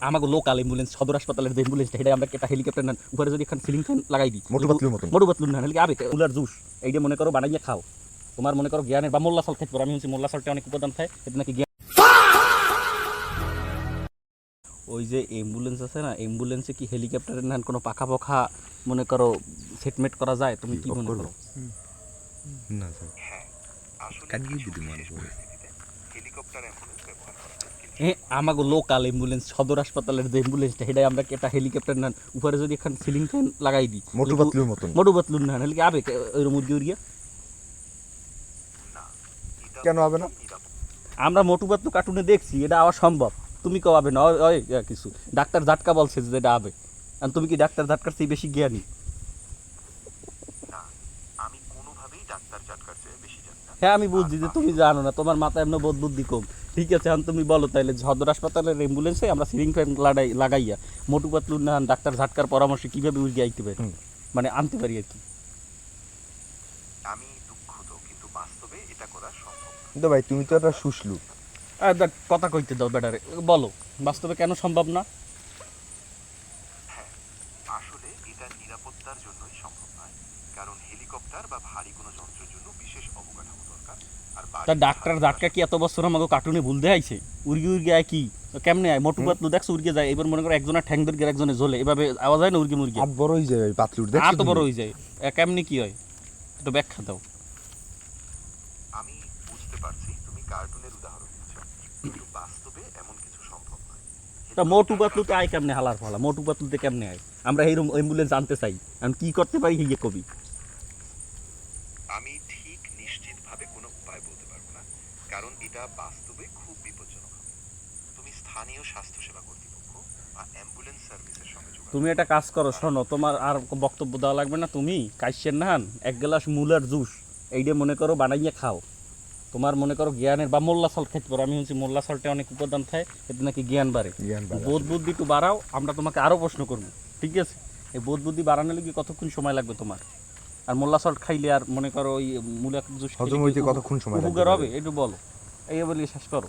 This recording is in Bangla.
আমাকে লোকাল অ্যাম্বুলেন্স সদর হাসপাতালের যে অ্যাম্বুলেন্সটা এটা আমরা একটা হেলিকপ্টার নেন উপরে যদি এখন সিলিং ফ্যান লাগাই দিই মোটু পাতলুর না হলে আবে উলার জুস এইটা মনে করো বানাইয়া খাও তোমার মনে করো জ্ঞানের বা মোল্লা সল খেতে পারো আমি শুনছি মোল্লা সলটা অনেক উপাদান থাকে এটা নাকি জ্ঞান ওই যে অ্যাম্বুলেন্স আছে না অ্যাম্বুলেন্সে কি হেলিকপ্টারের না কোনো পাখা পাখা মনে করো সেটমেট করা যায় তুমি কি মনে করো না স্যার কাটিয়ে দিতে মানুষ হেলিকপ্টার অ্যাম্বুলেন্স ব্যবহার করা যায় আমাকে লোকাল অ্যাম্বুলেন্স সদর হাসপাতালের যে অ্যাম্বুলেন্সটা এটা আমরা একটা হেলিকপ্টার নেন উপরে যদি এখন সিলিং ফ্যান লাগাই দিই মোটু পাতলুর মতন মোটু পাতলুর না হলে কি আবে ওই মুরগি উড়িয়া না এটা কেন হবে না আমরা মোটু পাতলু কার্টুনে দেখছি এটা আওয়া সম্ভব তুমি কেউ আবে না ওই কিছু ডাক্তার ঝাটকা বলছে যে এটা আবে আর তুমি কি ডাক্তার ঝাটকার চেয়ে বেশি জ্ঞানী না আমি কোনোভাবেই ডাক্তার জাটকার চেয়ে বেশি জানি না হ্যাঁ আমি বুঝছি যে তুমি জানো না তোমার মাথায় এমন বোধ বুদ্ধি কম ঠিক আছে এখন তুমি বলো তাইলে সদর হাসপাতালের অ্যাম্বুলেন্সে আমরা সিলিং ফ্যান লাগাইয়া মোটু পাতলুর না ডাক্তার ঝাটকার পরামর্শে কীভাবে উড়িয়ে আইতে পারি মানে আনতে পারি আর কি আমি দুঃখিত কিন্তু বাস্তবে এটা করা সম্ভব না কিন্তু ভাই তুমি তো একটা শুষলু দেখ কথা কইতে দাও বেটারে বলো বাস্তবে কেন সম্ভব না হ্যাঁ আসলে এটা নিরাপত্তার জন্যই সম্ভব নয় কারণ হেলিকপ্টার বা ভারী কোনো যন্ত্রের জন্য বিশেষ অবকাঠামো দরকার আর তা ডাক্তার ঝাটকা কি এত বছর আমাকে কার্টুনে ভুল দেখাইছে উড়গি আয় কি কেমনে আয় মোটু পাতলু দেখছো উড়গে যায় এবার মনে করো একজনের ঠ্যাং ধরে একজনে ঝোলে এভাবে আওয়াজ হয় না উড়গি মুরগি হাত বড় হয়ে যায় ভাই পাতলুর আর দেখছো তো বড় হয়ে যায় কেমনি কি হয় একটু ব্যাখ্যা দাও আমি বুঝতে পারছি তুমি কার্টুনের উদাহরণ দিচ্ছ কিন্তু বাস্তবে এমন কিছু সম্ভব নয় তা মোটু পাতলুতে আয় কেমনে হালার ফালা মোটু পাতলুতে কেমনে আয় আমরা এইরকম অ্যাম্বুলেন্স আনতে চাই আমি কি করতে পারি হিয়ে কবি আমি ঠিক নিশ্চিতভাবে কোনো উপায় বলতে পারবো না কারণ এটা বাস্তবে খুব বিপজ্জনক হবে তুমি স্থানীয় স্বাস্থ্যসেবা কর্তৃপক্ষ বা অ্যাম্বুলেন্স সার্ভিসের সঙ্গে যোগাযোগ তুমি একটা কাজ করো শোনো তোমার আর বক্তব্য দেওয়া লাগবে না তুমি কাইসের নাহান এক গ্লাস মুলার জুস এইটা মনে করো বানাইয়া খাও তোমার মনে করো জ্ঞানের বা মোল্লা সল খেতে পারো আমি শুনছি মোল্লা সলটা অনেক উপাদান থাকে এতে নাকি জ্ঞান বাড়ে বোধ বুদ্ধি একটু বাড়াও আমরা তোমাকে আরও প্রশ্ন করবো ঠিক আছে এই বোধ বুদ্ধি বাড়ানো লাগবে কতক্ষণ সময় লাগবে তোমার আর মোল্লা সল্ট খাইলে আর মনে করো ওই মূলা জুস হজম হইতে কতক্ষণ সময় লাগবে হবে একটু বলো এই বলে শেষ করো